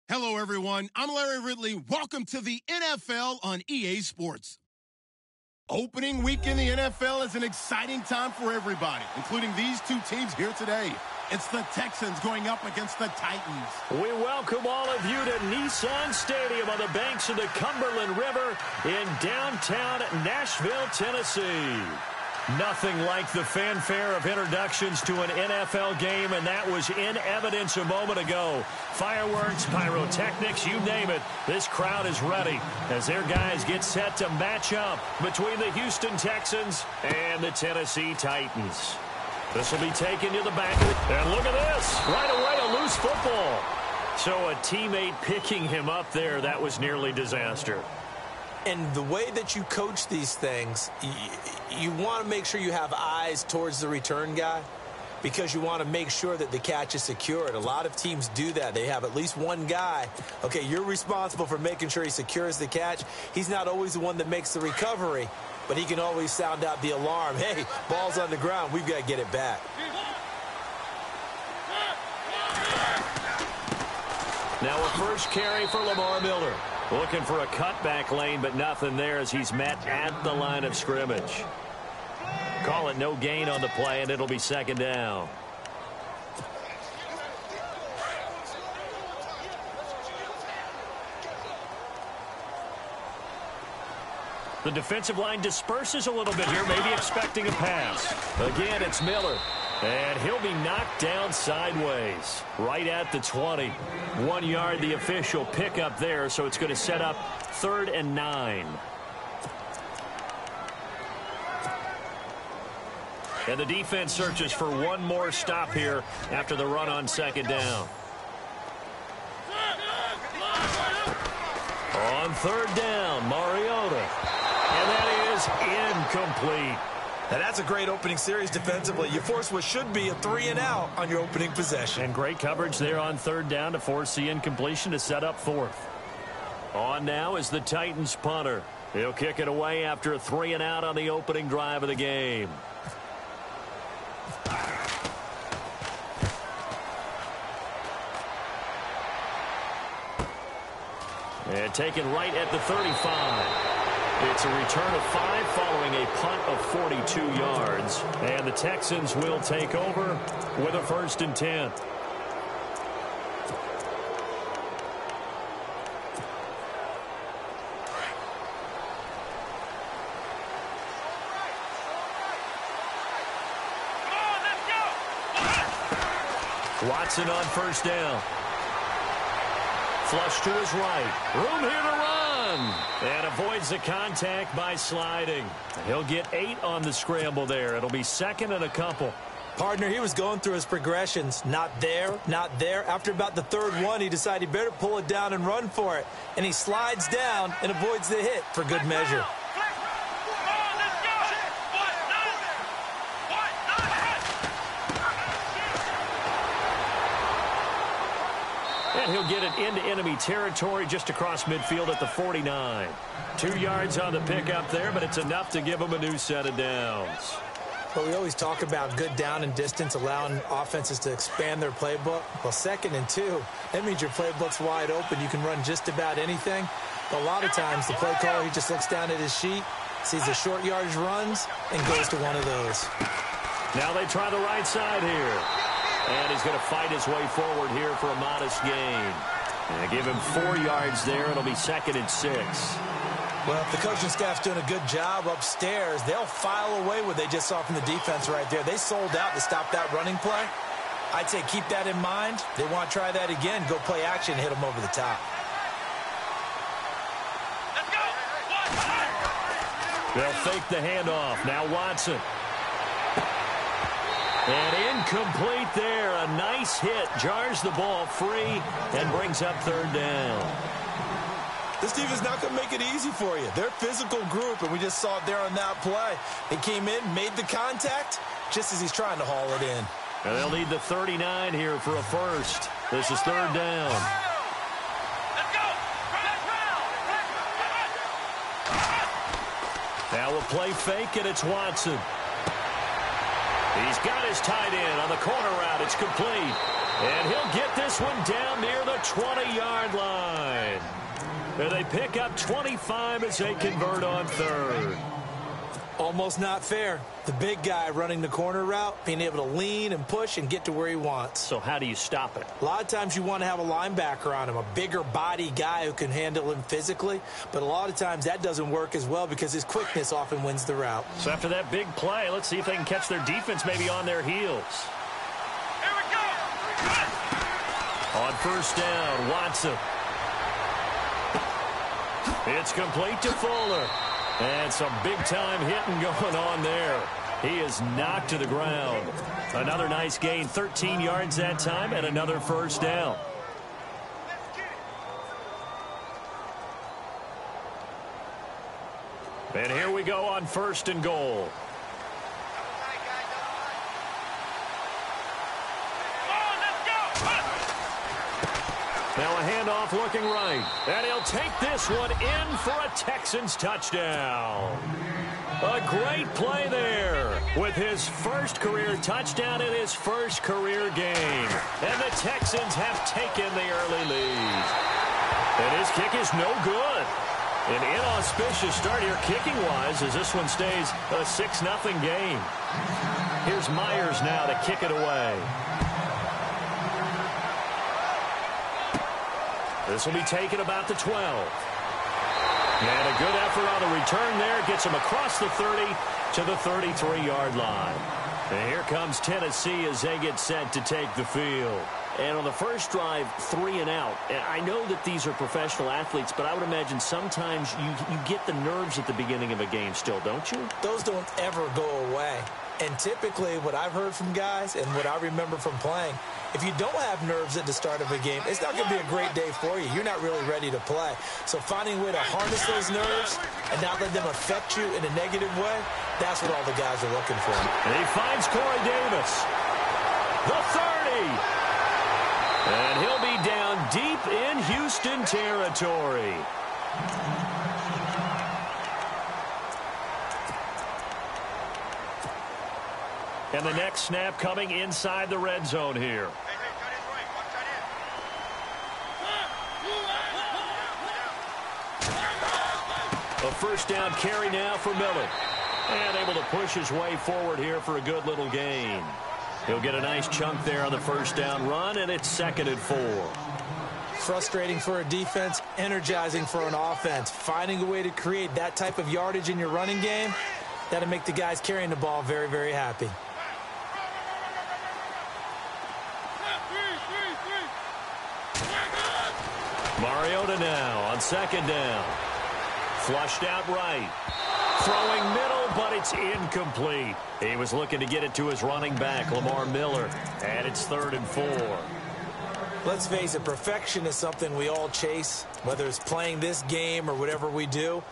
Hello, everyone. I'm Larry Ridley. Welcome to the NFL on EA Sports. Opening week in the NFL is an exciting time for everybody, including these two teams here today. It's the Texans going up against the Titans. We welcome all of you to Nissan Stadium on the banks of the Cumberland River in downtown Nashville, Tennessee. Nothing like the fanfare of introductions to an NFL game, and that was in evidence a moment ago. Fireworks, pyrotechnics, you name it. This crowd is ready as their guys get set to match up between the Houston Texans and the Tennessee Titans. This will be taken to the back of it. And look at this. Right away, a loose football. So a teammate picking him up there, that was nearly disaster. And the way that you coach these things, you want to make sure you have eyes towards the return guy because you want to make sure that the catch is secured. A lot of teams do that. They have at least one guy. Okay, you're responsible for making sure he secures the catch. He's not always the one that makes the recovery, but he can always sound out the alarm. Hey, ball's on the ground. We've got to get it back. Now a first carry for Lamar Miller. Looking for a cutback lane, but nothing there as he's met at the line of scrimmage. Call it no gain on the play, and it'll be second down. The defensive line disperses a little bit here, maybe expecting a pass. Again, it's Miller. And he'll be knocked down sideways, right at the 20. 1 yard, the official pickup there, so it's going to set up 3rd and 9. And the defense searches for one more stop here after the run on second down. On 3rd down, Mariota. And that is incomplete. Now, that's a great opening series defensively. You force what should be a 3-and-out on your opening possession. And great coverage there on 3rd down to force the incompletion to set up 4th. On now is the Titans punter. He'll kick it away after a 3-and-out on the opening drive of the game. And taken right at the 35. It's a return of 5 following a punt of 42 yards. And the Texans will take over with a 1st and 10. Watson on 1st down. Flush to his right. Room here to run. And avoids the contact by sliding. He'll get 8 on the scramble there. It'll be 2nd and a couple. Partner, he was going through his progressions. Not there, not there. After about the 3rd one, he decided he better pull it down and run for it. And he slides down and avoids the hit for good measure. And he'll get it into enemy territory just across midfield at the 49. 2 yards on the pickup there, but it's enough to give him a new set of downs. Well, we always talk about good down and distance, allowing offenses to expand their playbook. Well, 2nd and 2, that means your playbook's wide open. You can run just about anything. But a lot of times, the play caller, he just looks down at his sheet, sees the short yardage runs, and goes to one of those. Now they try the right side here. And he's going to fight his way forward here for a modest gain. And give him 4 yards there. It'll be 2nd and 6. Well, if the coaching staff's doing a good job upstairs, they'll file away what they just saw from the defense right there. They sold out to stop that running play. I'd say keep that in mind. They want to try that again. Go play action and hit them over the top. Let's go. They'll fake the handoff. Now Watson. And incomplete there. A nice hit. Jars the ball free and brings up 3rd down. This team is not going to make it easy for you. They're a physical group, and we just saw it there on that play. They came in, made the contact, just as he's trying to haul it in. And they'll need the 39 here for a 1st. This is 3rd down. Let's go. Now a play fake, and it's Watson. He's got his tight end on the corner route. It's complete. And he'll get this one down near the 20-yard line. And they pick up 25 as they convert on third. Almost not fair. The big guy running the corner route, being able to lean and push and get to where he wants. So how do you stop it? A lot of times you want to have a linebacker on him, a bigger body guy who can handle him physically. But a lot of times that doesn't work as well because his quickness often wins the route. So after that big play, let's see if they can catch their defense maybe on their heels. Here we go. On first down, Watson. It's complete to Fuller. And some big-time hitting going on there. He is knocked to the ground. Another nice gain, 13 yards that time, and another first down. And here we go on first and goal. Now a handoff looking right. And he'll take this one in for a Texans touchdown. A great play there with his first career touchdown in his first career game. And the Texans have taken the early lead. And his kick is no good. An inauspicious start here kicking-wise as this one stays a 6-0 game. Here's Myers now to kick it away. This will be taken about the 12. And a good effort on the return there. Gets him across the 30 to the 33-yard line. And here comes Tennessee as they get set to take the field. And on the first drive, 3 and out. And I know that these are professional athletes, but I would imagine sometimes you get the nerves at the beginning of a game still, don't you? Those don't ever go away. And typically what I've heard from guys and what I remember from playing, if you don't have nerves at the start of a game, it's not going to be a great day for you. You're not really ready to play. So finding a way to harness those nerves and not let them affect you in a negative way, that's what all the guys are looking for. And he finds Corey Davis. The 30. And he'll be down deep in Houston territory. And the next snap coming inside the red zone here. A first down carry now for Miller. And able to push his way forward here for a good little gain. He'll get a nice chunk there on the first down run, and it's 2nd and 4. Frustrating for a defense, energizing for an offense. Finding a way to create that type of yardage in your running game, that'll make the guys carrying the ball very, very happy. Mariota now on 2nd down. Flushed out right. Throwing middle, but it's incomplete. He was looking to get it to his running back, Lamar Miller. And it's 3rd and 4. Let's face it, perfection is something we all chase, whether it's playing this game or whatever we do.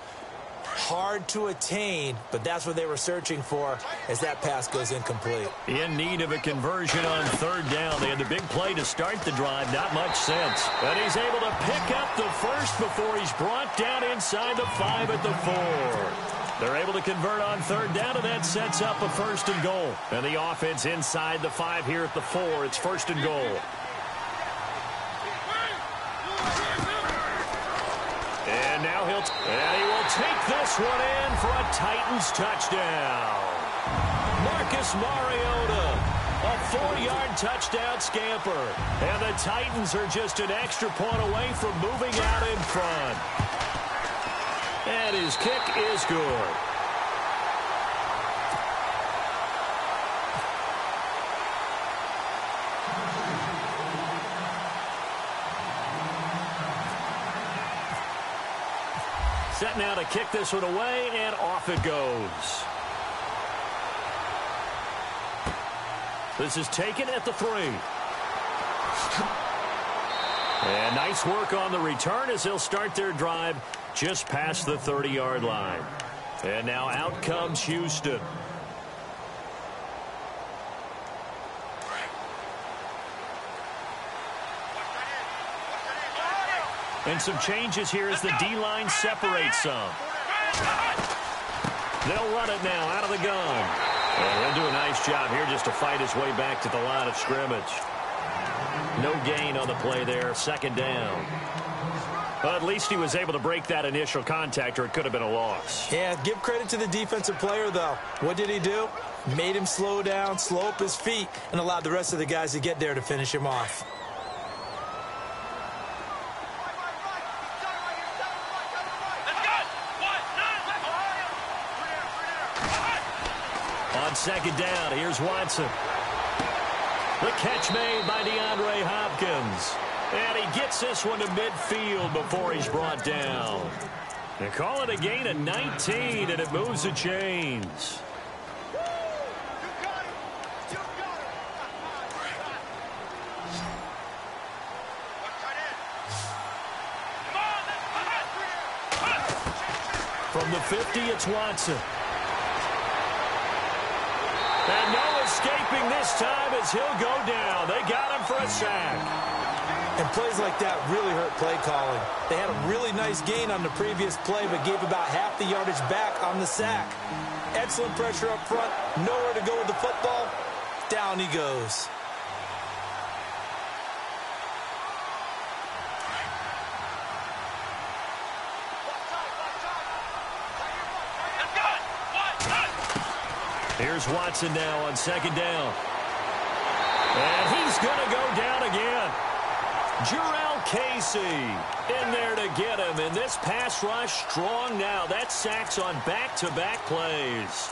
Hard to attain, but that's what they were searching for as that pass goes incomplete. In need of a conversion on 3rd down. They had the big play to start the drive. Not much sense. And he's able to pick up the first before he's brought down inside the 5 at the 4. They're able to convert on 3rd down, and that sets up a 1st and goal. And the offense inside the 5 here at the 4. It's 1st and goal. And now he will take this one in for a Titans touchdown. Marcus Mariota, a 4-yard touchdown scamper. And the Titans are just an extra point away from moving out in front. And his kick is good. Set now to kick this one away, and off it goes. This is taken at the 3. And nice work on the return as they'll start their drive just past the 30-yard line. And now out comes Houston. And some changes here as the D-line separates some. They'll run it now out of the gun. And he'll do a nice job here just to fight his way back to the line of scrimmage. No gain on the play there. Second down. Well, at least he was able to break that initial contact, or it could have been a loss. Yeah, give credit to the defensive player, though. What did he do? Made him slow down, slow up his feet, and allowed the rest of the guys to get there to finish him off. On second down, here's Watson. The catch made by DeAndre Hopkins. And he gets this one to midfield before he's brought down. They call it a gain of 19, and it moves the chains. From the 50, it's Watson. And no escaping this time as he'll go down. They got him for a sack. And plays like that really hurt play calling. They had a really nice gain on the previous play, but gave about half the yardage back on the sack. Excellent pressure up front. Nowhere to go with the football. Down he goes. Here's Watson now on second down. And he's going to go down again. Jarrell Casey in there to get him. And this pass rush strong now. That's sacks on back-to-back plays.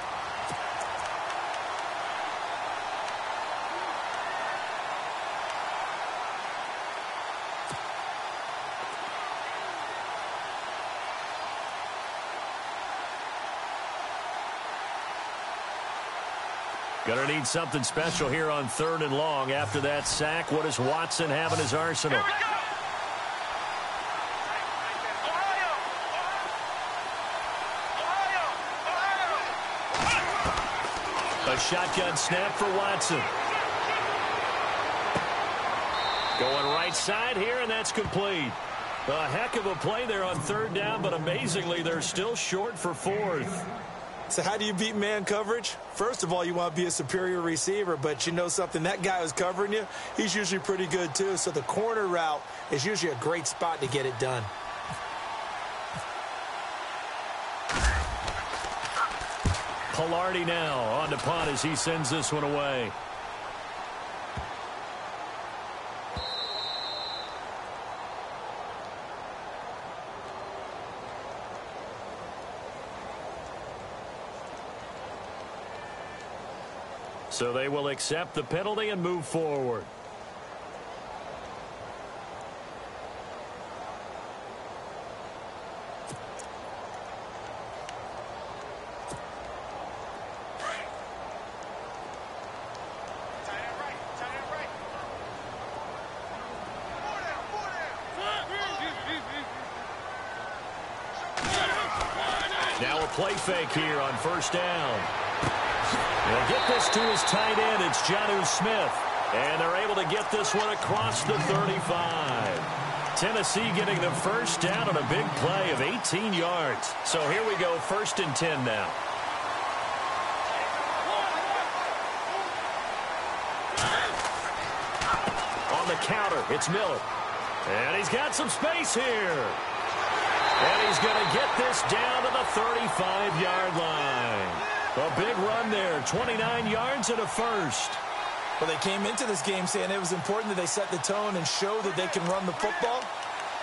Going to need something special here on 3rd and long. After that sack, what does Watson have in his arsenal? A shotgun snap for Watson. Going right side here, and that's complete. A heck of a play there on 3rd down, but amazingly, they're still short for 4th. So how do you beat man coverage? First of all, you want to be a superior receiver, but you know something, that guy who's covering you, he's usually pretty good too. So the corner route is usually a great spot to get it done. Pilardi now on to punt as he sends this one away. So they will accept the penalty and move forward. Now a play fake here on 1st down. They'll get this to his tight end. It's Jonnu Smith. And they're able to get this one across the 35. Tennessee getting the 1st down on a big play of 18 yards. So here we go, 1st and 10 now. On the counter, it's Miller. And he's got some space here. And he's going to get this down to the 35-yard line. A big run there, 29 yards and a 1st. Well, they came into this game saying it was important that they set the tone and show that they can run the football.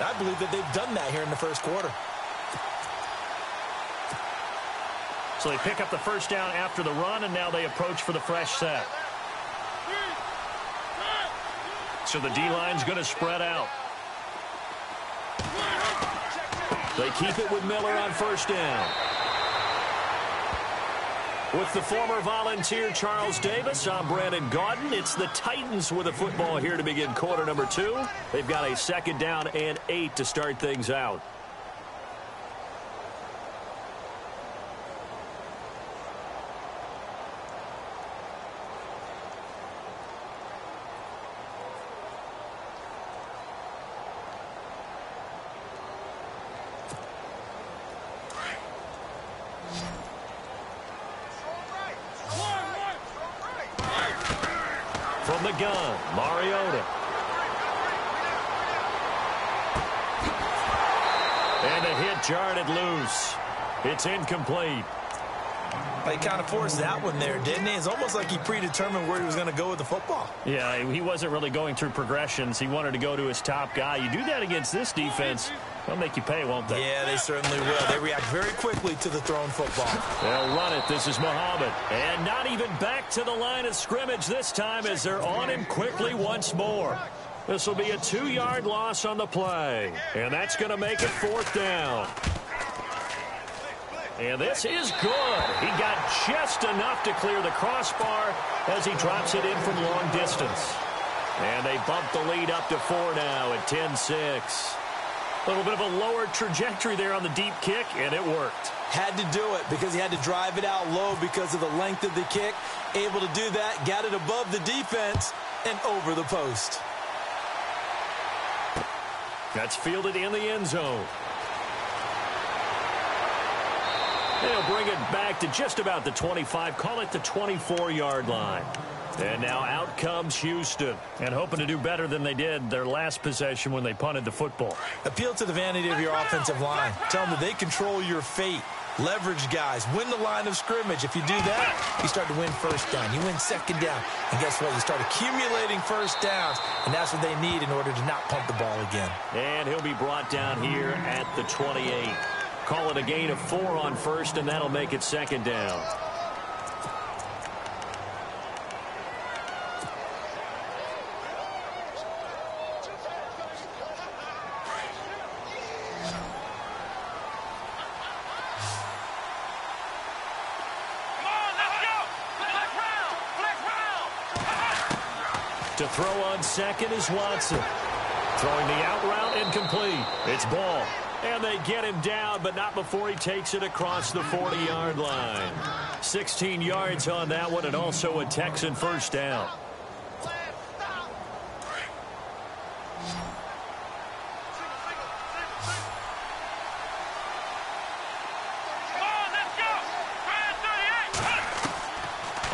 I believe that they've done that here in the 1st quarter. So they pick up the 1st down after the run, and now they approach for the fresh set. So the D-line's going to spread out. They keep it with Miller on 1st down. With the former Volunteer Charles Davis, I'm Brandon Gaudin. It's the Titans with the football here to begin quarter number 2. They've got a 2nd down and 8 to start things out. From the gun, Mariota. jarred it loose. It's incomplete. He kind of forced that one there, didn't he? It's almost like he predetermined where he was going to go with the football. Yeah, he wasn't really going through progressions. He wanted to go to his top guy. You do that against this defense, they'll make you pay, won't they? Yeah, they certainly will. They react very quickly to the thrown football. They'll run it. This is Muhammad. And not even back to the line of scrimmage this time as they're on him quickly once more. This will be a 2-yard loss on the play. And that's going to make it 4th down. And this is good. He got just enough to clear the crossbar as he drops it in from long distance. And they bump the lead up to 4 now at 10-6. A little bit of a lower trajectory there on the deep kick, and it worked. Had to do it because he had to drive it out low because of the length of the kick. Able to do that, got it above the defense, and over the post. That's fielded in the end zone. They'll bring it back to just about the 25, call it the 24-yard line. And now out comes Houston, and hoping to do better than they did their last possession when they punted the football. Appeal to the vanity of your offensive line. Tell them that they control your fate. Leverage guys. Win the line of scrimmage. If you do that, you start to win first down. You win second down. And guess what? You start accumulating first downs, and that's what they need in order to not punt the ball again. And he'll be brought down here at the 28. Call it a gain of 4 on first, and that'll make it 2nd down. To throw on second is Watson. Throwing the out route incomplete. It's ball. And they get him down, but not before he takes it across the 40-yard line. 16 yards on that one, and also a Texan first down.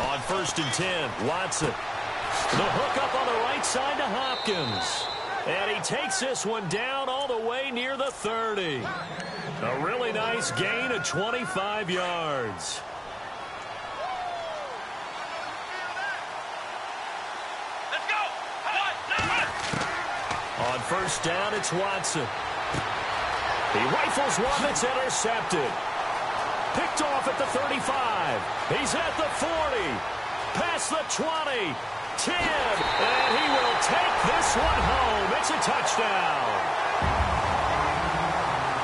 On 1st and 10, Watson. The hook up on the right side to Hopkins. And he takes this one down all the way near the 30. A really nice gain of 25 yards. Let's go. On 1st down, it's Watson. He rifles one that's intercepted. Picked off at the 35. He's at the 40. Past the 20. 10, and he will take this one home. It's a touchdown.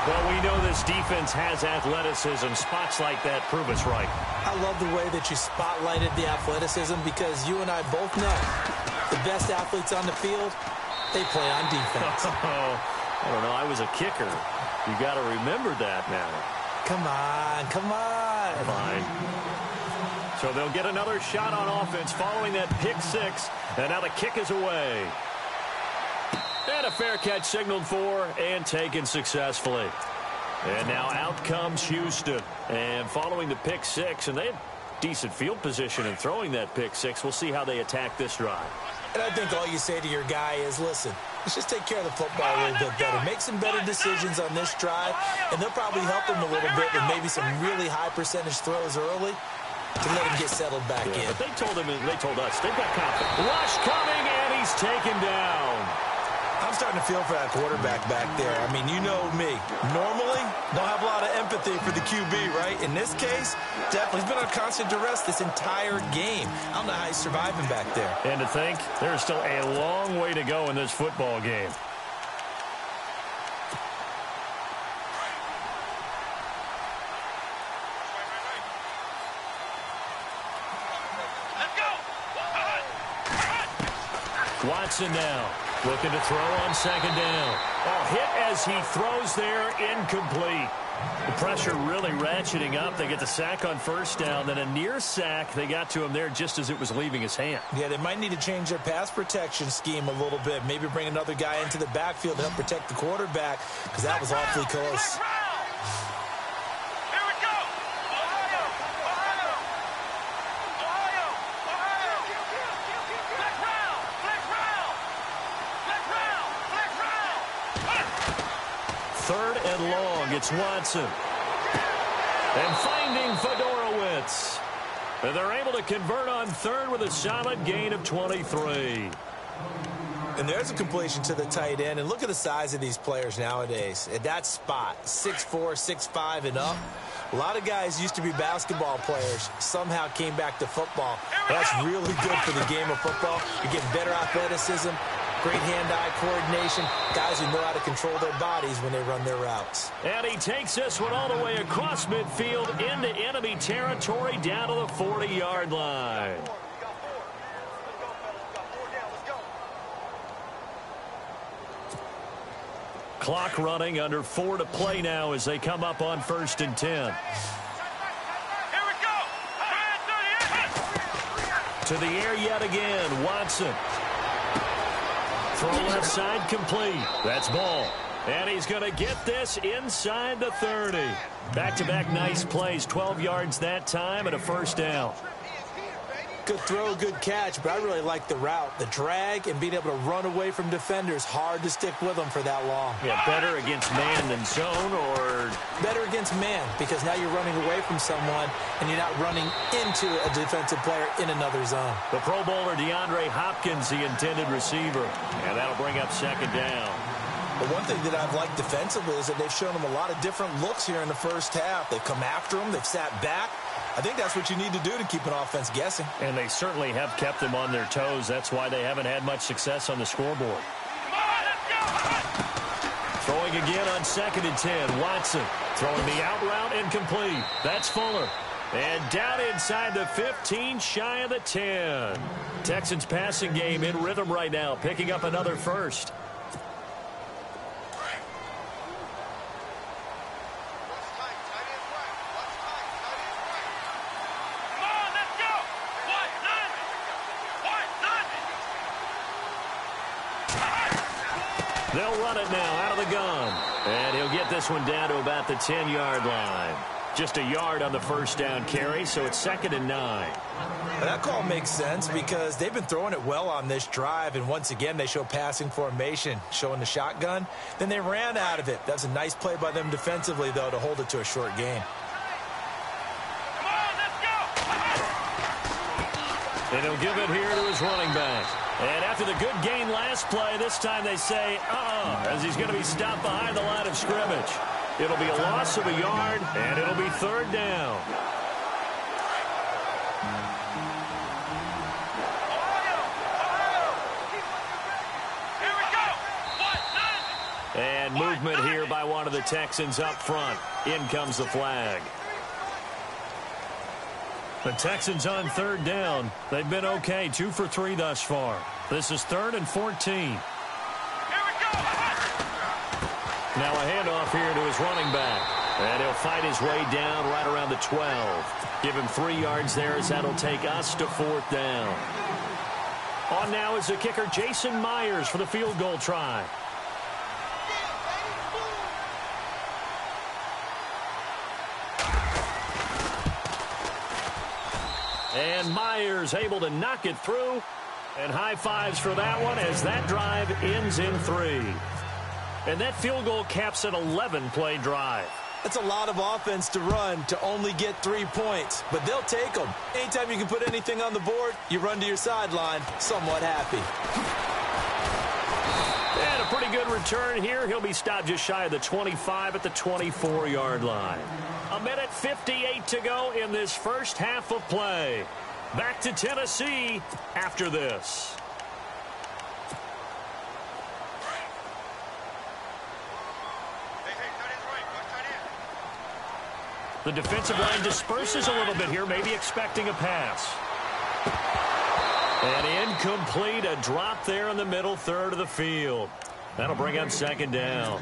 Well, we know this defense has athleticism. Spots like that prove us right. I love the way that you spotlighted the athleticism because you and I both know the best athletes on the field, they play on defense. I don't know. I was a kicker. You got to remember that now. Come on, come on. Fine. So they'll get another shot on offense following that pick 6. And now the kick is away. And a fair catch signaled for and taken successfully. And now out comes Houston. And following the pick 6, and they have decent field position in throwing that pick 6. We'll see how they attack this drive. And I think all you say to your guy is, listen, let's just take care of the football a little bit better. Make some better decisions on this drive, and they'll probably help him a little bit with maybe some really high percentage throws early to let him get settled back in. But they told us, they've got confidence. Rush coming, and he's taken down. I'm starting to feel for that quarterback back there. I mean, you know me. Normally, don't have a lot of empathy for the QB, right? In this case, definitely, he's been on constant duress this entire game. I don't know how he's surviving back there. And to think, there's still a long way to go in this football game. Watson now looking to throw on 2nd down. Oh, hit as he throws there, incomplete. The pressure really ratcheting up. They get the sack on 1st down, then a near sack. They got to him there just as it was leaving his hand. Yeah, they might need to change their pass protection scheme a little bit. Maybe bring another guy into the backfield to help protect the quarterback because that was awfully close. third and long. It's Watson. And finding Fedorowicz. And they're able to convert on third with a solid gain of 23. And there's a completion to the tight end. And look at the size of these players nowadays. At that spot, 6'4", 6'5", and up. A lot of guys used to be basketball players, somehow came back to football. That's really good for the game of football. You're getting better athleticism, great hand-eye coordination, guys who know how to control their bodies when they run their routes. And he takes this one all the way across midfield into enemy territory down to the 40-yard line. Clock running, under 4 to play now as they come up on 1st and 10. Here we go. To the air yet again, Watson. Throw left side complete. That's ball. And he's going to get this inside the 30. Back-to-back nice plays, 12 yards that time and a first down. Good throw, good catch, but I really like the route. The drag and being able to run away from defenders, hard to stick with them for that long. Yeah, better against man than zone, or? Better against man, because now you're running away from someone and you're not running into a defensive player in another zone. The Pro Bowler DeAndre Hopkins, the intended receiver. And that'll bring up 2nd down. But one thing that I've liked defensively is that they've shown them a lot of different looks here in the first half. They've come after them. They've sat back. I think that's what you need to do to keep an offense guessing. And they certainly have kept them on their toes. That's why they haven't had much success on the scoreboard. Throwing again on 2nd and 10. Watson throwing the out route incomplete. That's Fuller. And down inside the 15, shy of the 10. Texans passing game in rhythm right now, picking up another first. They'll run it now out of the gun. And he'll get this one down to about the 10-yard line. Just a yard on the first down carry, so it's 2nd and 9. That call makes sense because they've been throwing it well on this drive, and once again they show passing formation, showing the shotgun. Then they ran out of it. That's a nice play by them defensively, though, to hold it to a short gain. And he'll give it here to his running back. And after the good gain last play, this time they say, as he's going to be stopped behind the line of scrimmage. It'll be a loss of a yard, and it'll be 3rd down. And movement here by one of the Texans up front. In comes the flag. The Texans on 3rd down. They've been okay, 2 for 3 thus far. This is 3rd and 14. Now a handoff here to his running back. And he'll fight his way down right around the 12. Give him 3 yards there as that'll take us to 4th down. On now is the kicker Jason Myers for the field goal try. And Myers able to knock it through. And high fives for that one as that drive ends in 3. And that field goal caps an 11-play drive. That's a lot of offense to run to only get 3 points, but they'll take them. Anytime you can put anything on the board, you run to your sideline somewhat happy. And a pretty good return here. He'll be stopped just shy of the 25 at the 24-yard line. 1:58 to go in this first half of play. Back to Tennessee after this. The defensive line disperses a little bit here, maybe expecting a pass. And incomplete, a drop there in the middle third of the field. That'll bring up 2nd down.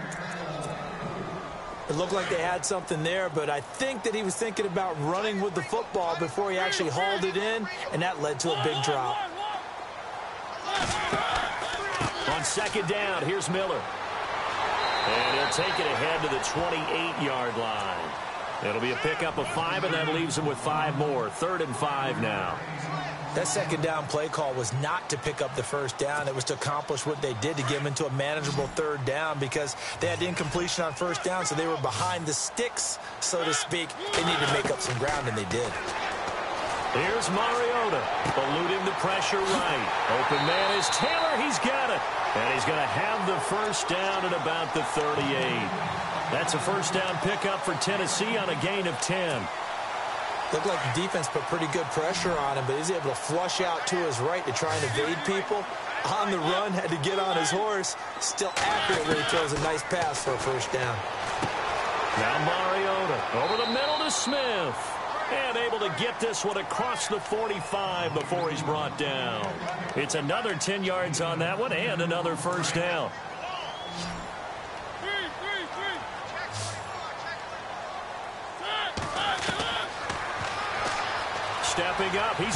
It looked like they had something there, but I think that he was thinking about running with the football before he actually hauled it in, and that led to a big drop. On 2nd down, here's Miller. And he'll take it ahead to the 28-yard line. It'll be a pickup of 5, and that leaves him with 5 more. 3rd and 5 now. That second down play call was not to pick up the first down. It was to accomplish what they did, to get them into a manageable third down, because they had incompletion on first down, so they were behind the sticks, so to speak. They needed to make up some ground, and they did. Here's Mariota, eluding the pressure right. Open man is Taylor. He's got it. And he's going to have the first down at about the 38. That's a first down pickup for Tennessee on a gain of 10. Looked like the defense put pretty good pressure on him, but he's able to flush out to his right to try and evade people. On the run, had to get on his horse. Still accurate when he throws a nice pass for a first down. Now Mariota over the middle to Smith. And able to get this one across the 45 before he's brought down. It's another 10 yards on that one and another first down. Stepping up, here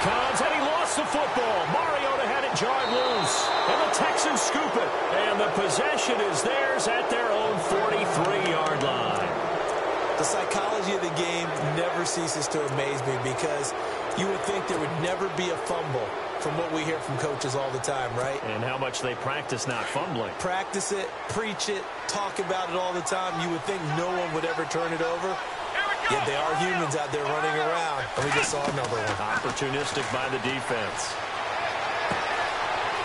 comes, and he lost the football. Mariota had it jarred loose, and the Texans scoop it. And the possession is theirs at their own 43-yard line. The psychology of the game never ceases to amaze me, because you would think there would never be a fumble from what we hear from coaches all the time, right? And how much they practice not fumbling. Practice it, preach it, talk about it all the time. You would think no one would ever turn it over. Yet they are humans out there running around, and we just saw another one. Opportunistic by the defense.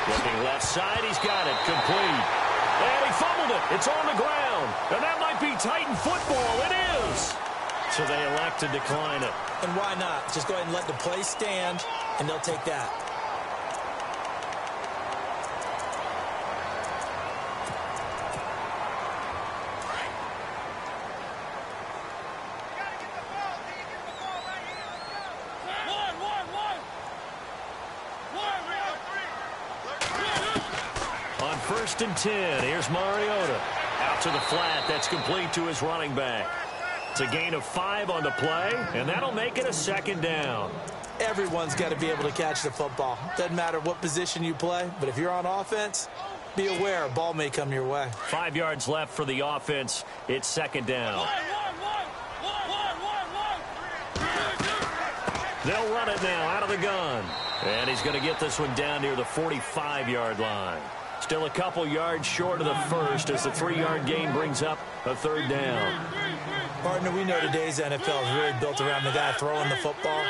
Looking left side, he's got it, complete. And he fumbled it. It's on the ground. And that might be Titan football. It is. So they elect to decline it. And why not? Just go ahead and let the play stand, and they'll take that. On 1st and 10, here's Mariota. Out to the flat. That's complete to his running back. It's a gain of 5 on the play, and that'll make it a second down. Everyone's got to be able to catch the football. Doesn't matter what position you play, but if you're on offense, be aware a ball may come your way. 5 yards left for the offense. It's second down. They'll run it now out of the gun. And he's going to get this one down near the 45-yard line. Still a couple yards short of the first as the 3-yard gain brings up a third down. Partner, we know today's NFL is really built around the guy throwing the football.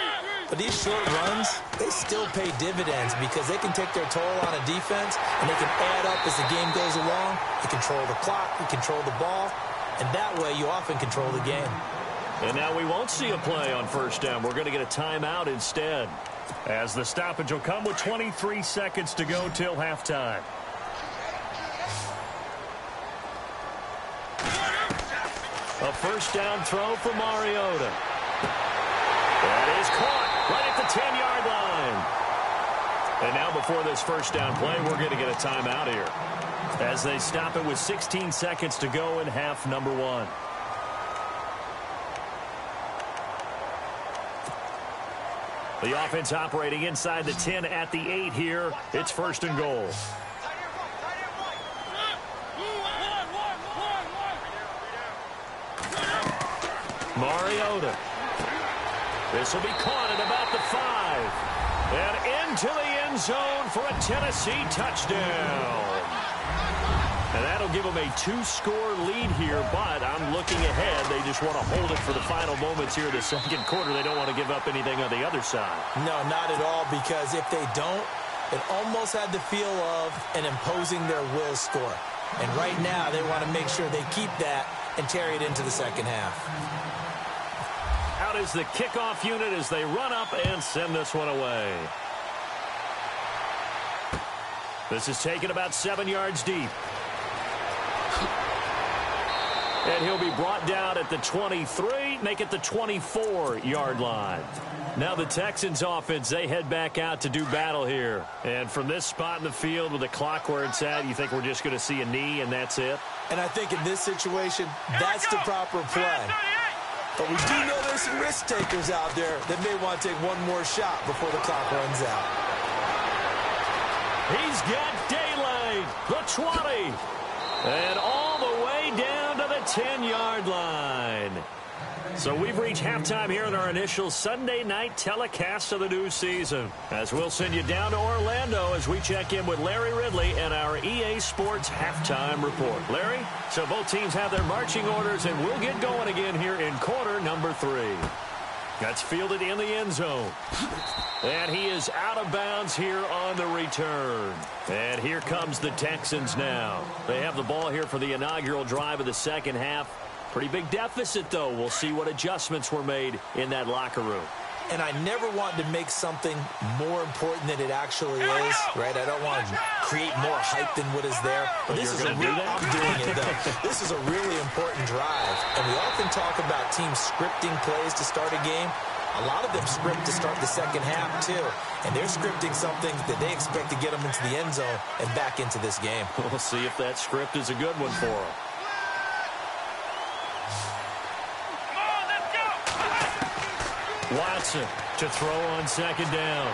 But these short runs, they still pay dividends, because they can take their toll on a defense, and they can add up as the game goes along. You control the clock, you control the ball, and that way you often control the game. And now we won't see a play on first down. We're going to get a timeout instead, as the stoppage will come with 23 seconds to go till halftime. A first down throw for Mariota. That is caught right at the 10-yard line. And now before this first down play, we're going to get a timeout here, as they stop it with 16 seconds to go in half number 1. The offense operating inside the 10 at the 8 here. It's 1st and goal. Mariota. This will be caught at about the 5. And into the end zone for a Tennessee touchdown. And that'll give them a 2-score lead here, but I'm looking ahead. They just want to hold it for the final moments here of the second quarter. They don't want to give up anything on the other side. No, not at all, because if they don't, it almost had the feel of an imposing their will score. And right now, they want to make sure they keep that and carry it into the second half. Out is the kickoff unit as they run up and send this one away. This is taken about 7 yards deep. And he'll be brought down at the 23, make it the 24-yard line. Now the Texans offense, they head back out to do battle here. And from this spot in the field with the clock where it's at, you think we're just going to see a knee and that's it? And I think in this situation, that's the proper play. But we do know there's some risk takers out there that may want to take one more shot before the clock runs out. He's got daylight, the 20, and all the way down to the 10-yard line. So we've reached halftime here in our initial Sunday night telecast of the new season. As we'll send you down to Orlando as we check in with Larry Ridley and our EA Sports halftime report. Larry, so both teams have their marching orders, and we'll get going again here in quarter number 3. That's fielded in the end zone. And he is out of bounds here on the return. And here comes the Texans now. They have the ball here for the inaugural drive of the second half. Pretty big deficit, though. We'll see what adjustments were made in that locker room. And I never want to make something more important than it actually is, right? I don't want to create more hype than what is there. But this is I'm doing it, though. This is a really important drive. And we often talk about teams scripting plays to start a game. A lot of them script to start the second half, too. And they're scripting something that they expect to get them into the end zone and back into this game. We'll see if that script is a good one for them. Watson to throw on second down.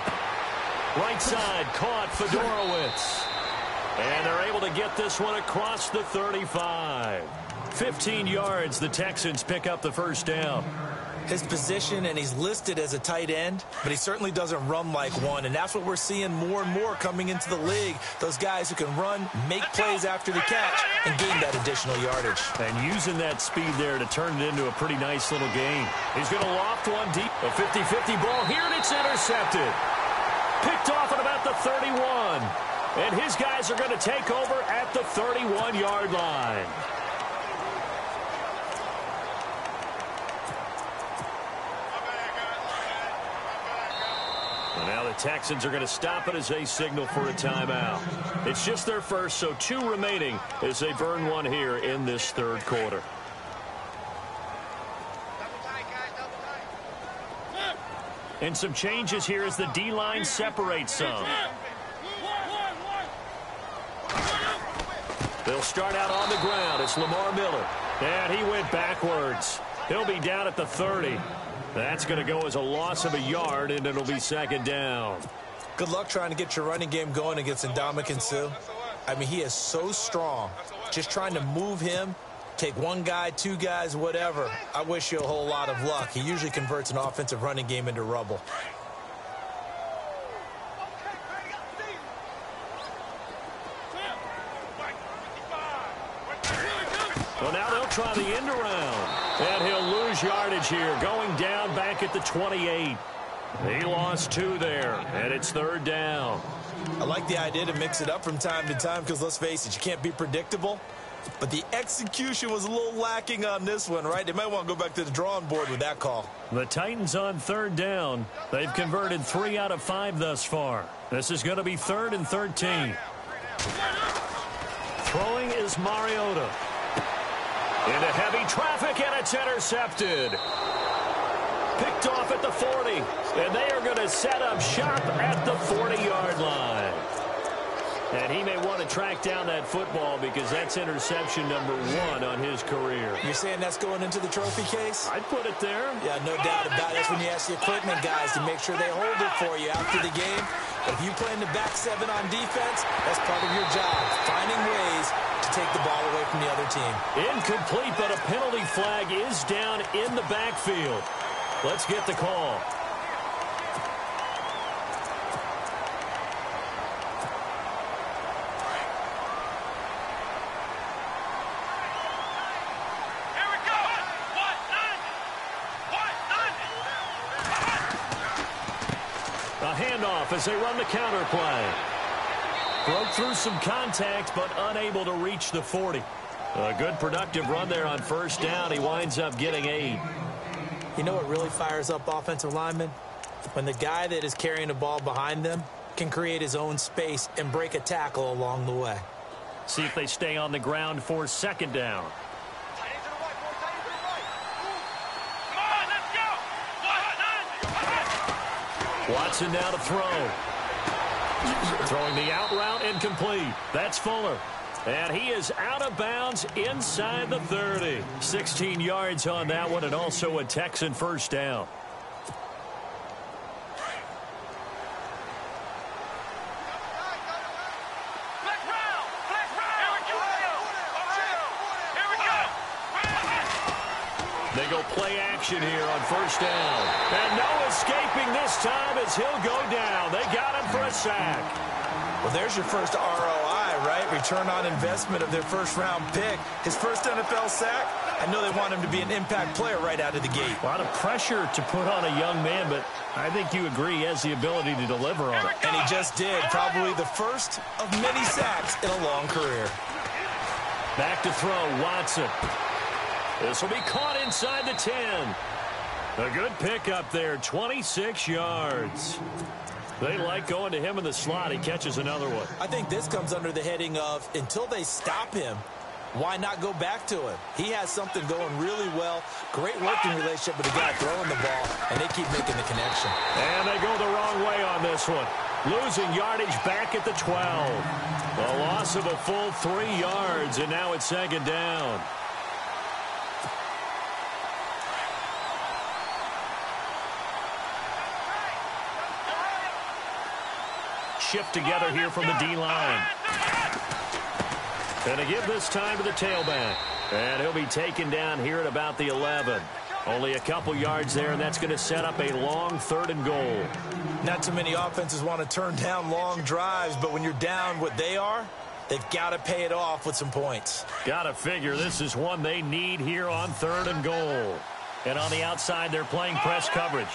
Right side caught Fedorowicz. And they're able to get this one across the 35. 15 yards, the Texans pick up the first down. His position, and he's listed as a tight end, but he certainly doesn't run like one, and that's what we're seeing more and more coming into the league. Those guys who can run, make plays after the catch, and gain that additional yardage. And using that speed there to turn it into a pretty nice little game. He's going to loft one deep. A 50-50 ball here, and it's intercepted. Picked off at about the 31. And his guys are going to take over at the 31-yard line. Now the Texans are going to stop it as they signal for a timeout. It's just their first, so 2 remaining as they burn one here in this third quarter. And some changes here as the D-line separates some. They'll start out on the ground. It's Lamar Miller. And he went backwards. He'll be down at the 30. That's going to go as a loss of a yard, and it'll be second down. Good luck trying to get your running game going against Ndamukong Suh. I mean, he is so strong. Just trying to move him, take one guy, 2 guys, whatever. I wish you a whole lot of luck. He usually converts an offensive running game into rubble. Well, now they'll try the end around. And he'll lose yardage here, going down back at the 28. He lost 2 there, and it's third down. I like the idea to mix it up from time to time because, let's face it, you can't be predictable. But the execution was a little lacking on this one, right? They might want to go back to the drawing board with that call. The Titans on third down. They've converted 3 out of 5 thus far. This is going to be 3rd and 13. Throwing is Mariota. Into heavy traffic, and it's intercepted. Picked off at the 40, and they are going to set up shop at the 40-yard line. And he may want to track down that football because that's interception number 1 on his career. You're saying that's going into the trophy case? I'd put it there. Yeah, no doubt about it. That's when you ask the equipment guys to make sure they hold it for you after the game. But if you play in the back 7 on defense, that's part of your job, finding ways to take the ball away from the other team. Incomplete, but a penalty flag is down in the backfield. Let's get the call. A handoff as they run the counter play. Broke through some contact, but unable to reach the 40. A good productive run there on first down. He winds up getting 8. You know what really fires up offensive linemen? When the guy that is carrying the ball behind them can create his own space and break a tackle along the way. See if they stay on the ground for second down. Watson now to throw. Throwing the out route incomplete. That's Fuller. And he is out of bounds inside the 30. 16 yards on that one, and also a Texan first down. They go play action here on first down. And no escaping this time as he'll go down. They got him for a sack. Well, there's your first ROI, right? Return on investment of their first-round pick. His first NFL sack. I know they want him to be an impact player right out of the gate. A lot of pressure to put on a young man, but I think you agree he has the ability to deliver on it. And he just did. Probably the first of many sacks in a long career. Back to throw, Watson. This will be caught inside the 10. A good pick up there, 26 yards. They like going to him in the slot. He catches another one. I think this comes under the heading of until they stop him, why not go back to him? He has something going really well. Great working relationship with the guy throwing the ball, and they keep making the connection. And they go the wrong way on this one. Losing yardage back at the 12. A loss of a full 3 yards, and now it's second down. Shift together here from the D-line. And to give this time to the tailback. And he'll be taken down here at about the 11. Only a couple yards there, and that's going to set up a long 3rd and goal. Not too many offenses want to turn down long drives, but when you're down what they are, they've got to pay it off with some points. Got to figure this is one they need here on 3rd and goal. And on the outside, they're playing press coverage.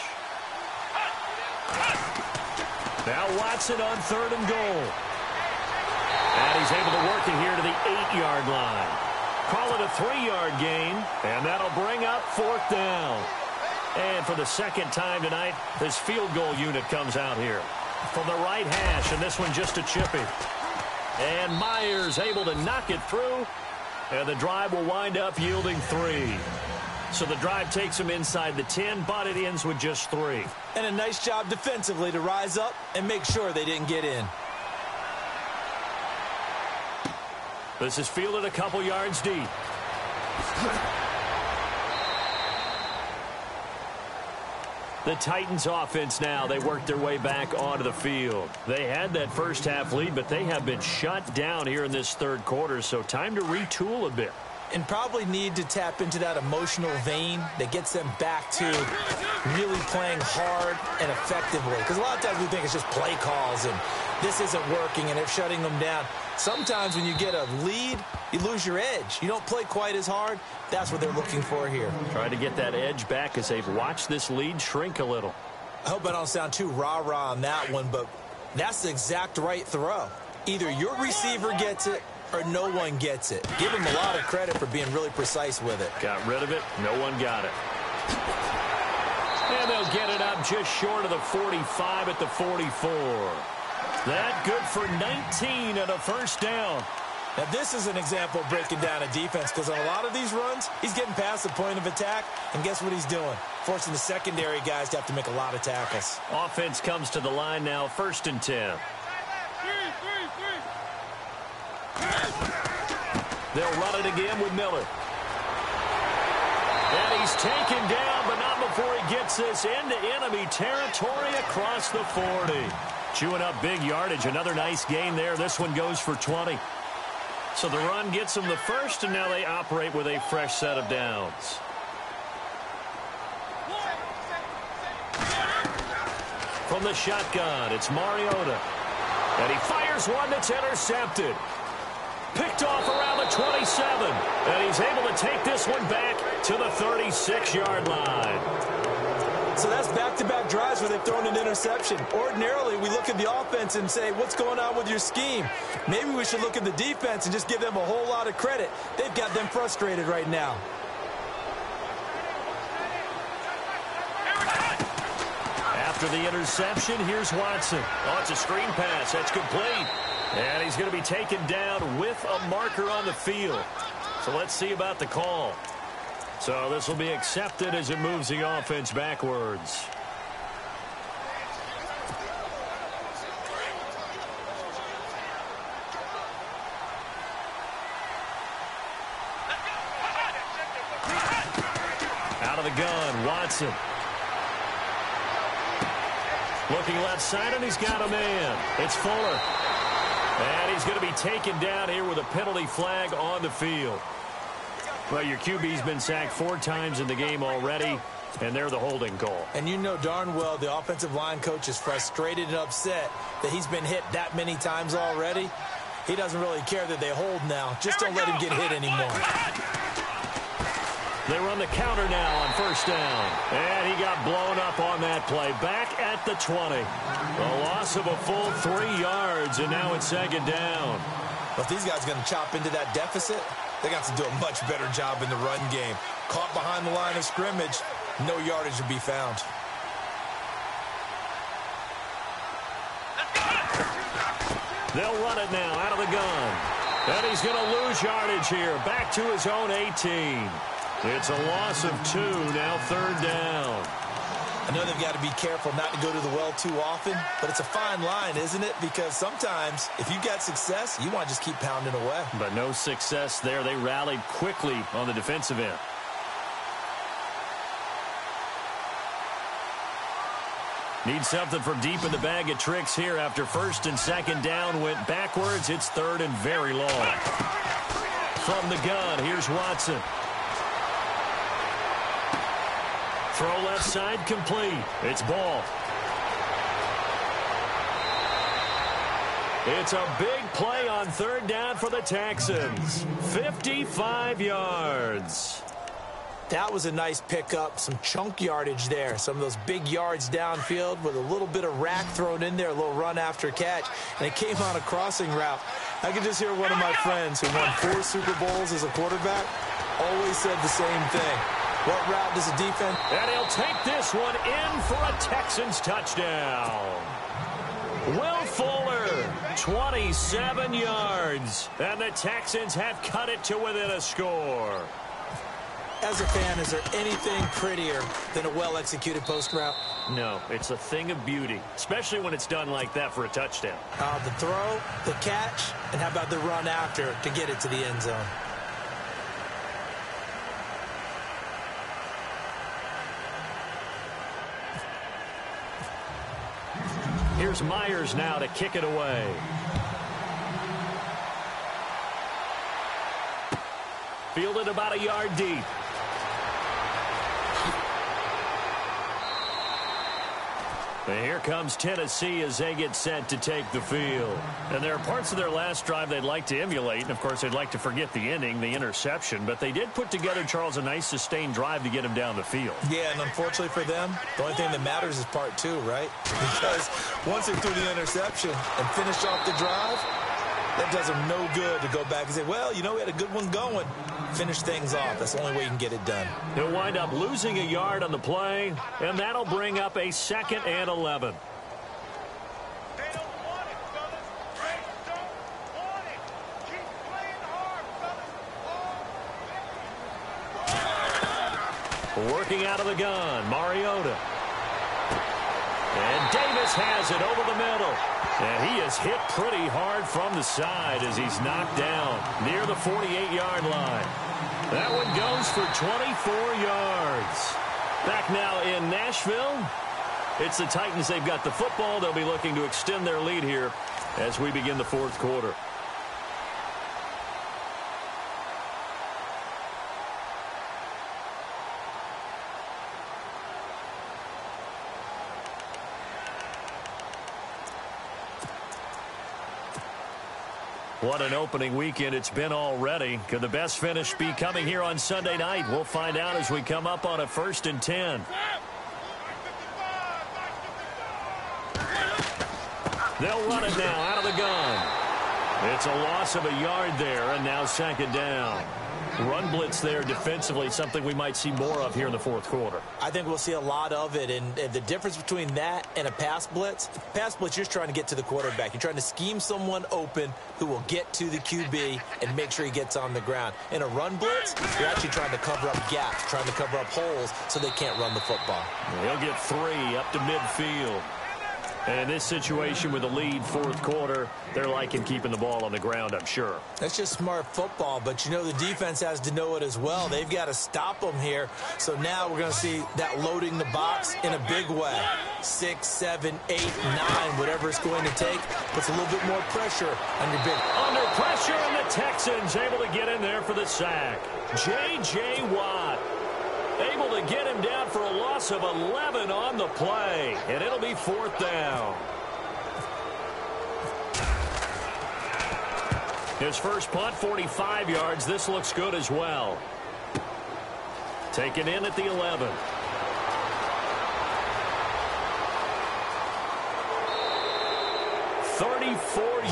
Now Watson on 3rd and goal. And he's able to work it here to the 8-yard line. Call it a 3-yard gain, and that'll bring up 4th down. And for the second time tonight, this field goal unit comes out here. From the right hash, and this one just a chippy. And Myers able to knock it through, and the drive will wind up yielding 3. So the drive takes them inside the 10, but it ends with just 3. And a nice job defensively to rise up and make sure they didn't get in. This is fielded a couple yards deep. The Titans offense now, they work their way back onto the field. They had that first half lead, but they have been shut down here in this 3rd quarter, so time to retool a bit. And probably need to tap into that emotional vein that gets them back to really playing hard and effectively. Because a lot of times we think it's just play calls and this isn't working and they're shutting them down. Sometimes when you get a lead, you lose your edge. You don't play quite as hard. That's what they're looking for here. Trying to get that edge back as they've watched this lead shrink a little. I hope I don't sound too rah-rah on that one, but that's the exact right throw. Either your receiver gets it or no one gets it. Give him a lot of credit for being really precise with it. Got rid of it. No one got it. And they'll get it up just short of the 45 at the 44. That good for 19 and a first down. Now, this is an example of breaking down a defense because on a lot of these runs, he's getting past the point of attack, and guess what he's doing? Forcing the secondary guys to have to make a lot of tackles. Offense comes to the line now, 1st and 10. They'll run it again with Miller. And he's taken down, but not before he gets this into enemy territory across the 40. Chewing up big yardage. Another nice gain there. This one goes for 20. So the run gets them the first, and now they operate with a fresh set of downs. From the shotgun, it's Mariota. And he fires one that's intercepted. Picked off around the 27. And he's able to take this one back to the 36-yard line. So that's back-to-back drives where they've thrown an interception. Ordinarily, we look at the offense and say, what's going on with your scheme? Maybe we should look at the defense and just give them a whole lot of credit. They've got them frustrated right now. After the interception, here's Watson. Oh, it's a screen pass. That's complete. And he's going to be taken down with a marker on the field. So let's see about the call. So this will be accepted as it moves the offense backwards. Out of the gun, Watson. Looking left side, and he's got a man. It's Fuller. And he's going to be taken down here with a penalty flag on the field. Well, your QB's been sacked 4 times in the game already, and they're the holding call. And you know darn well the offensive line coach is frustrated and upset that he's been hit that many times already. He doesn't really care that they hold now. Just don't let him get hit anymore. They run the counter now on first down. And he got blown up on that play. Back at the 20. A loss of a full 3 yards, and now it's second down. But if these guys are going to chop into that deficit, they got to do a much better job in the run game. Caught behind the line of scrimmage, no yardage to be found. They'll run it now out of the gun. And he's going to lose yardage here. Back to his own 18. It's a loss of 2, now third down. I know they've got to be careful not to go to the well too often, but it's a fine line, isn't it? Because sometimes, if you've got success, you want to just keep pounding away. But no success there. They rallied quickly on the defensive end. Need something from deep in the bag of tricks here after first and second down went backwards. It's third and very long. From the gun, here's Watson. Throw left side complete. It's Ball. It's a big play on third down for the Texans. 55 yards. That was a nice pickup, some chunk yardage there. Some of those big yards downfield with a little bit of rack thrown in there, a little run after catch. And it came on a crossing route. I could just hear one of my friends who won 4 Super Bowls as a quarterback always said the same thing. What route does the defense? And he'll take this one in for a Texans touchdown. Will Fuller, 27 yards. And the Texans have cut it to within a score. As a fan, is there anything prettier than a well-executed post route? No, it's a thing of beauty, especially when it's done like that for a touchdown. The throw, the catch, and how about the run after to get it to the end zone? Here's Myers now to kick it away. Fielded about a yard deep. And here comes Tennessee as they get set to take the field. And there are parts of their last drive they'd like to emulate. And, of course, they'd like to forget the ending, the interception. But they did put together, Charles, a nice sustained drive to get him down the field. Yeah, and unfortunately for them, the only thing that matters is part 2, right? Because once they threw the interception and finished off the drive, that does them no good to go back and say, well, you know, we had a good one going. Finish things off. That's the only way you can get it done. He'll wind up losing a yard on the play, and that'll bring up a 2nd and 11. They don't want it, fellas. They don't want it. Keep playing hard, fellas. Working out of the gun, Mariota. And Davis has it over the middle. And he is hit pretty hard from the side as he's knocked down near the 48-yard line. That one goes for 24 yards. Back now in Nashville. It's the Titans. They've got the football. They'll be looking to extend their lead here as we begin the 4th quarter. What an opening weekend it's been already. Could the best finish be coming here on Sunday night? We'll find out as we come up on a 1st and 10. They'll run it now out of the gun. It's a loss of a yard there, and now 2nd down. Run blitz there defensively, something we might see more of here in the 4th quarter. I think we'll see a lot of it, and the difference between that and a pass blitz, you're just trying to get to the quarterback. You're trying to scheme someone open who will get to the QB and make sure he gets on the ground. In a run blitz, you're actually trying to cover up gaps, trying to cover up holes so they can't run the football. He'll get 3 up to midfield. And in this situation with a lead fourth quarter, they're liking keeping the ball on the ground, I'm sure. That's just smart football, but you know the defense has to know it as well. They've got to stop them here. So now we're going to see that loading the box in a big way. 6, 7, 8, 9, whatever it's going to take, puts a little bit more pressure on your big. Under pressure, and the Texans able to get in there for the sack. J.J. Watt able to get him down for a loss of 11 on the play, and it'll be fourth down. His first punt, 45 yards. This looks good as well. Taken in at the 11.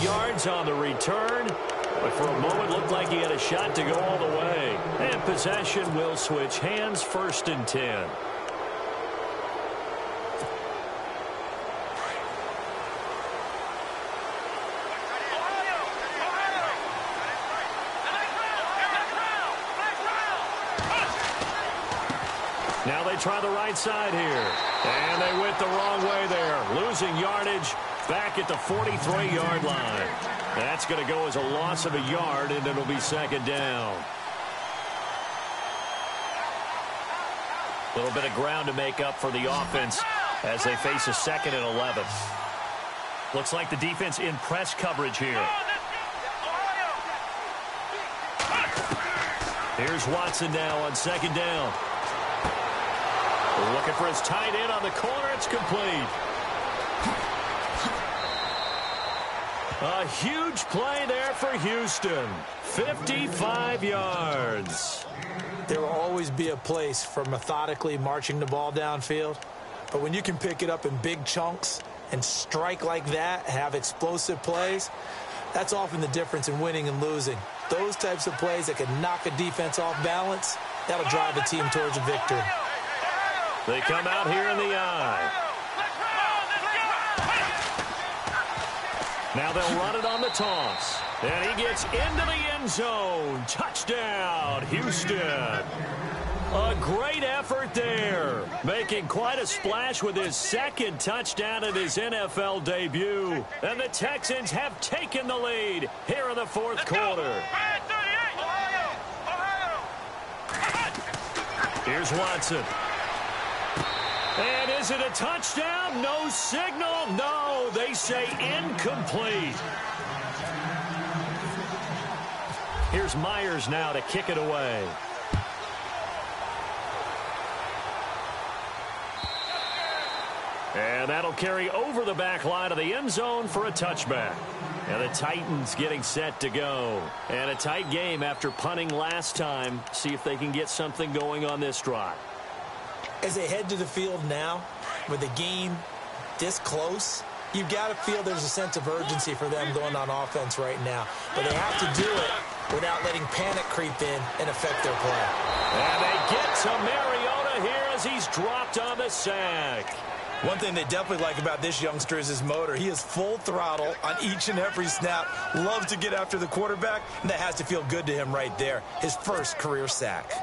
Yards on the return, but for a moment looked like he had a shot to go all the way. And possession will switch hands, 1st and 10. Now they try the right side here, and they went the wrong way there, losing yardage back at the 43-yard line. That's going to go as a loss of a yard, and it'll be 2nd down. A little bit of ground to make up for the offense as they face a 2nd and 11. Looks like the defense in press coverage here. Here's Watson now on 2nd down. Looking for his tight end on the corner. It's complete. A huge play there for Houston. 55 yards. There will always be a place for methodically marching the ball downfield. But when you can pick it up in big chunks and strike like that, have explosive plays, that's often the difference in winning and losing. Those types of plays that can knock a defense off balance, that'll drive a team towards a victory. They come out here in the eye. Now they'll run it on the toss. And he gets into the end zone. Touchdown, Houston. A great effort there. Making quite a splash with his 2nd touchdown in his NFL debut. And the Texans have taken the lead here in the 4th quarter. Here's Watson. And is it a touchdown? No signal. No, they say incomplete. Here's Myers now to kick it away. And that'll carry over the back line of the end zone for a touchback. And the Titans getting set to go. And a tight game after punting last time. See if they can get something going on this drive. As they head to the field now, with the game this close, you've got to feel there's a sense of urgency for them going on offense right now. But they have to do it without letting panic creep in and affect their play. And they get to Mariota here as he's dropped on the sack. One thing they definitely like about this youngster is his motor. He is full throttle on each and every snap. Loves to get after the quarterback, and that has to feel good to him right there. His first career sack.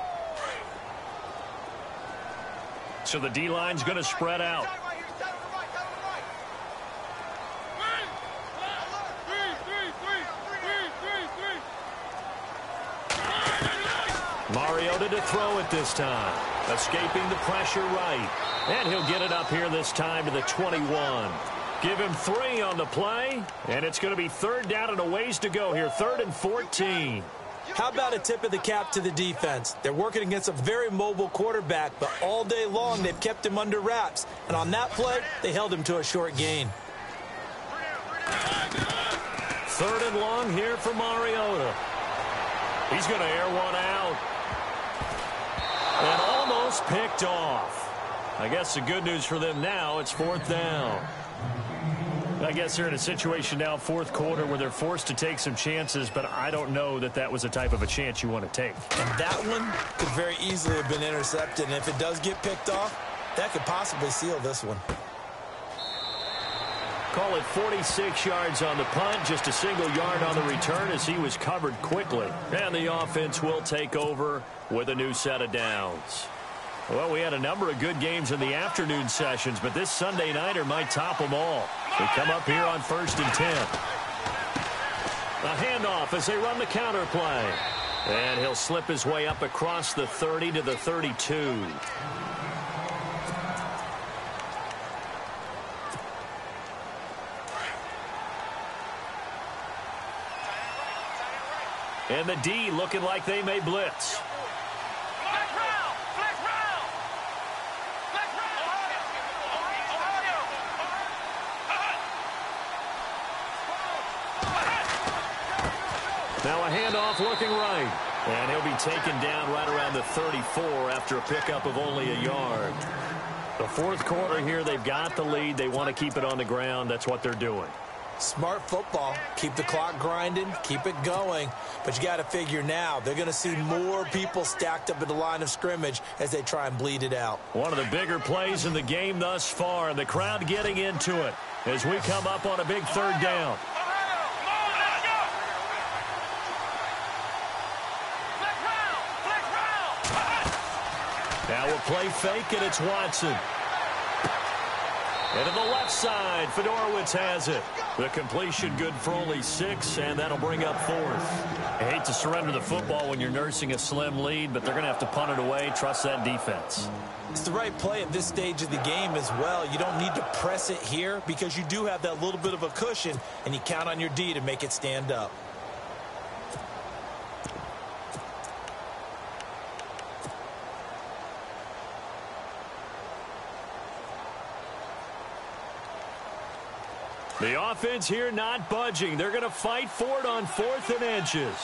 So the D-line's going to spread out. Mariota to throw it this time. Escaping the pressure right. And he'll get it up here this time to the 21. Give him 3 on the play. And it's going to be 3rd down and a ways to go here. 3rd and 14. How about a tip of the cap to the defense? They're working against a very mobile quarterback, but all day long they've kept him under wraps. And on that play, they held him to a short gain. 3rd and long here for Mariota. He's going to air one out. And almost picked off. I guess the good news for them now, it's 4th down. I guess they're in a situation now, 4th quarter, where they're forced to take some chances, but I don't know that that was the type of a chance you want to take. And that one could very easily have been intercepted, and if it does get picked off, that could possibly seal this one. Call it 46 yards on the punt, just a single yard on the return as he was covered quickly. And the offense will take over with a new set of downs. Well, we had a number of good games in the afternoon sessions, but this Sunday nighter might top them all. They come up here on 1st and 10. A handoff as they run the counter play. And he'll slip his way up across the 30 to the 32. And the D looking like they may blitz. Flex round! Flex round! Flex round! Now a handoff looking right. And he'll be taken down right around the 34 after a pickup of only a yard. The fourth quarter here, they've got the lead. They want to keep it on the ground. That's what they're doing. Smart football. Keep the clock grinding. Keep it going. But you got to figure now, they're going to see more people stacked up at the line of scrimmage as they try and bleed it out. One of the bigger plays in the game thus far, and the crowd getting into it as we come up on a big third down. Now we'll play fake, and it's Watson. And to the left side, Fedorowicz has it. The completion good for only 6, and that'll bring up 4th. I hate to surrender the football when you're nursing a slim lead, but they're going to have to punt it away. Trust that defense. It's the right play at this stage of the game as well. You don't need to press it here because you do have that little bit of a cushion, and you count on your D to make it stand up. The offense here not budging. They're going to fight for it on 4th and inches.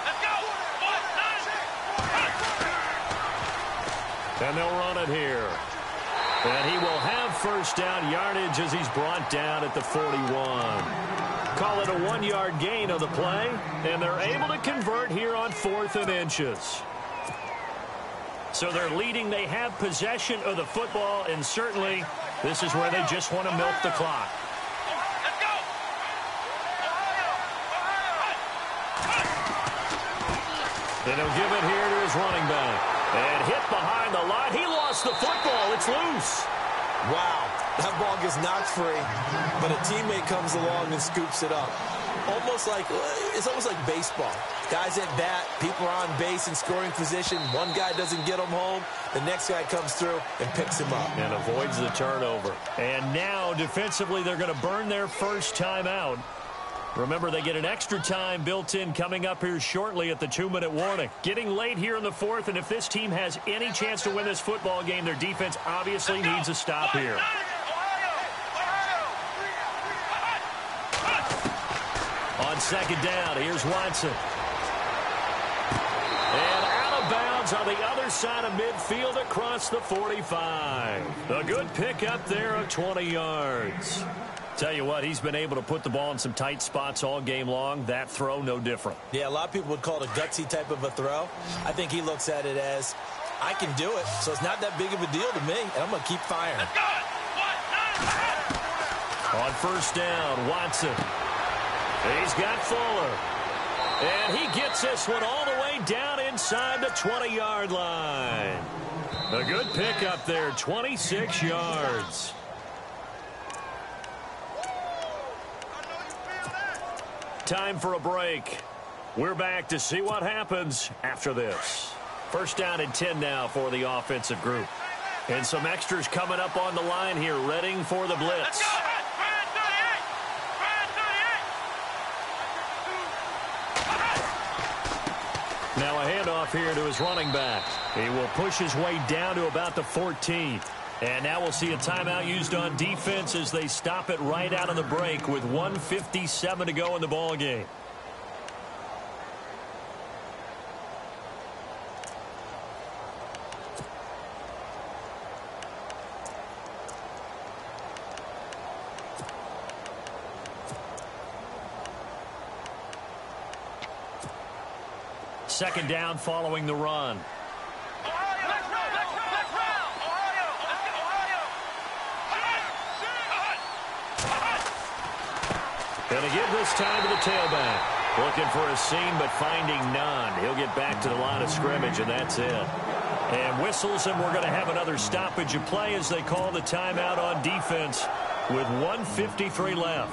Let's go! And they'll run it here. And he will have first down yardage as he's brought down at the 41. Call it a 1-yard gain on the play, and they're able to convert here on 4th and inches. So they're leading. They have possession of the football, and certainly this is where they just want to milk the clock. Let's go! Then he'll give it here to his running back. And hit behind the line. He lost the football. It's loose. Wow, that ball gets knocked free, but a teammate comes along and scoops it up. It's almost like baseball. Guys at bat, people are on base in scoring position. One guy doesn't get him home. The next guy comes through and picks him up. And avoids the turnover. And now, defensively, they're going to burn their first time out. Remember, they get an extra time built in coming up here shortly at the 2-minute warning. Getting late here in the 4th, and if this team has any chance to win this football game, their defense obviously needs a stop here. On 2nd down, here's Watson. And out of bounds on the other side of midfield across the 45. A good pickup there of 20 yards. Tell you what, he's been able to put the ball in some tight spots all game long. That throw, no different. Yeah, a lot of people would call it a gutsy type of a throw. I think he looks at it as, I can do it, so it's not that big of a deal to me, and I'm going to keep firing. On 1st down, Watson. He's got Fuller. And he gets this one all the way down inside the 20-yard line. A good pickup there, 26 yards. Time for a break. We're back to see what happens after this. 1st down and 10 now for the offensive group. And some extras coming up on the line here, readying for the blitz. Now a handoff here to his running back. He will push his way down to about the 14. And now we'll see a timeout used on defense as they stop it right out of the break with 1:57 to go in the ball game. Second down following the run. Going to give this time to the tailback. Looking for a seam, but finding none. He'll get back to the line of scrimmage, and that's it. And whistles, and we're going to have another stoppage of play as they call the timeout on defense with 1:53 left.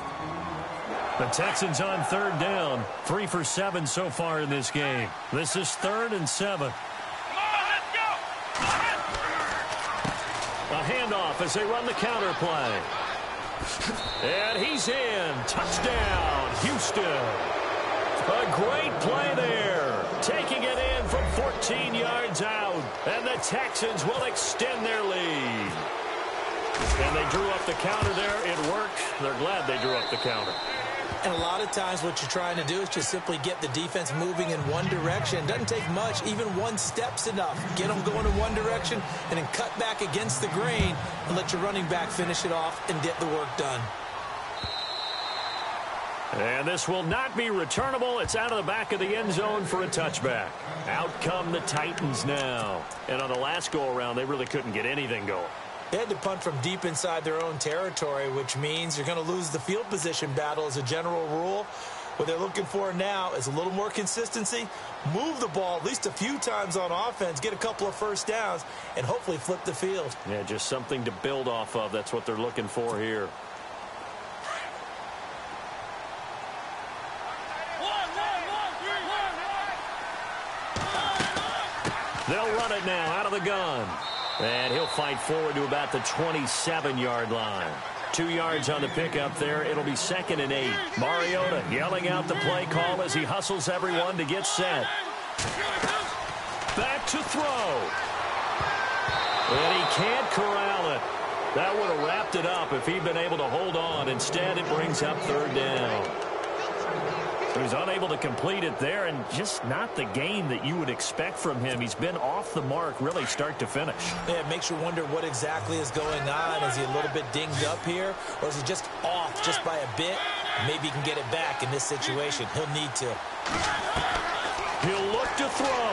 The Texans on third down, 3 for 7 so far in this game. This is 3rd and 7. A handoff as they run the counter play. And he's in. Touchdown, Houston. A great play there. Taking it in from 14 yards out. And the Texans will extend their lead. And they drew up the counter there. It worked. They're glad they drew up the counter. And a lot of times what you're trying to do is just simply get the defense moving in one direction. Doesn't take much. Even one step's enough. Get them going in one direction and then cut back against the grain and let your running back finish it off and get the work done. And this will not be returnable. It's out of the back of the end zone for a touchback. Out come the Titans now. And on the last go-around, they really couldn't get anything going. They had to punt from deep inside their own territory, which means you're going to lose the field position battle as a general rule. What they're looking for now is a little more consistency, move the ball at least a few times on offense, get a couple of first downs, and hopefully flip the field. Yeah, just something to build off of. That's what they're looking for here. They'll run it now out of the gun. And he'll fight forward to about the 27-yard line. 2 yards on the pickup there. It'll be 2nd and 8. Mariota yelling out the play call as he hustles everyone to get set. Back to throw. And he can't corral it. That would have wrapped it up if he'd been able to hold on. Instead, it brings up 3rd down. He was unable to complete it there, and just not the game that you would expect from him. He's been off the mark really start to finish. Yeah, it makes you wonder what exactly is going on. Is he a little bit dinged up here, or is he just off just by a bit? Maybe he can get it back in this situation. He'll need to. He'll look to throw.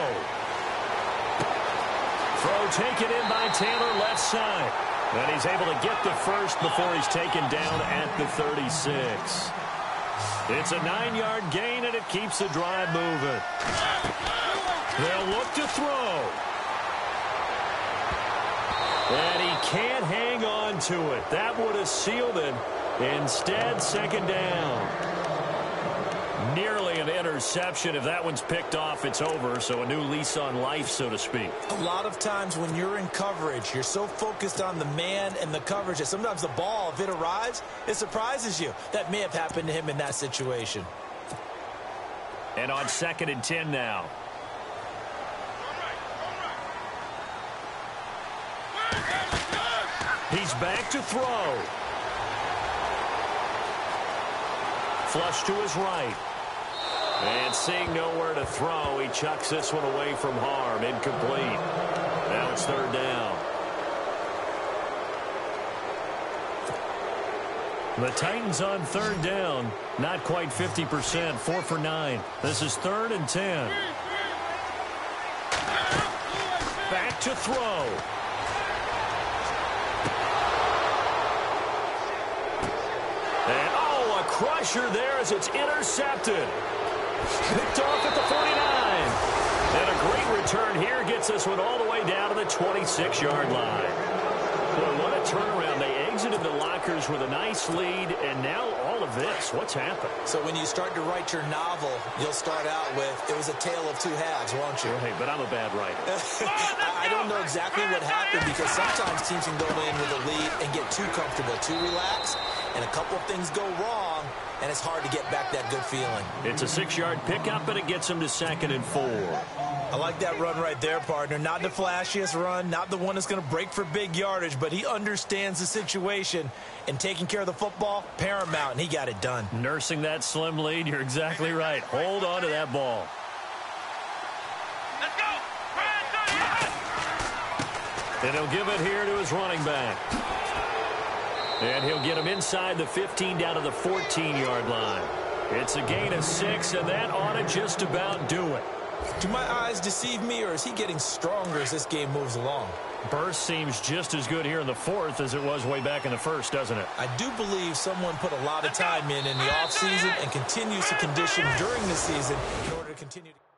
Throw taken in by Taylor left side. And he's able to get the first before he's taken down at the 36. It's a 9-yard gain, and it keeps the drive moving. They'll look to throw. And he can't hang on to it. That would have sealed it. Instead, 2nd down. Nearly an interception. If that one's picked off, it's over. So a new lease on life, so to speak. A lot of times when you're in coverage, you're so focused on the man and the coverage that sometimes the ball, if it arrives, it surprises you. That may have happened to him in that situation. And on 2nd and 10 now. He's back to throw. Flush to his right. And seeing nowhere to throw, he chucks this one away from harm. Incomplete. Now it's 3rd down. The Titans on 3rd down. Not quite 50%. 4 for 9. This is 3rd and 10. Back to throw. And a crusher there as it's intercepted. Picked off at the 49. And a great return here gets this one all the way down to the 26-yard line. Boy, what a turnaround. They exited the lockers with a nice lead, and now all of this. What's happened? So when you start to write your novel, you'll start out with, it was a tale of 2 halves, won't you? Hey, but I'm a bad writer. I don't know exactly what happened because sometimes teams can go in with a lead and get too comfortable, too relaxed, and a couple of things go wrong, and it's hard to get back that good feeling. It's a 6-yard pickup, and it gets them to 2nd and 4. I like that run right there, partner. Not the flashiest run, not the one that's going to break for big yardage, but he understands the situation, and taking care of the football, paramount, and he got it done. Nursing that slim lead, you're exactly right. Hold on to that ball. Let's go! And he'll give it here to his running back. And he'll get him inside the 15 down to the 14-yard line. It's a gain of 6, and that ought to just about do it. Do my eyes deceive me, or is he getting stronger as this game moves along? Burst seems just as good here in the 4th as it was way back in the 1st, doesn't it? I do believe someone put a lot of time in the offseason and continues to condition during the season in order to continue to...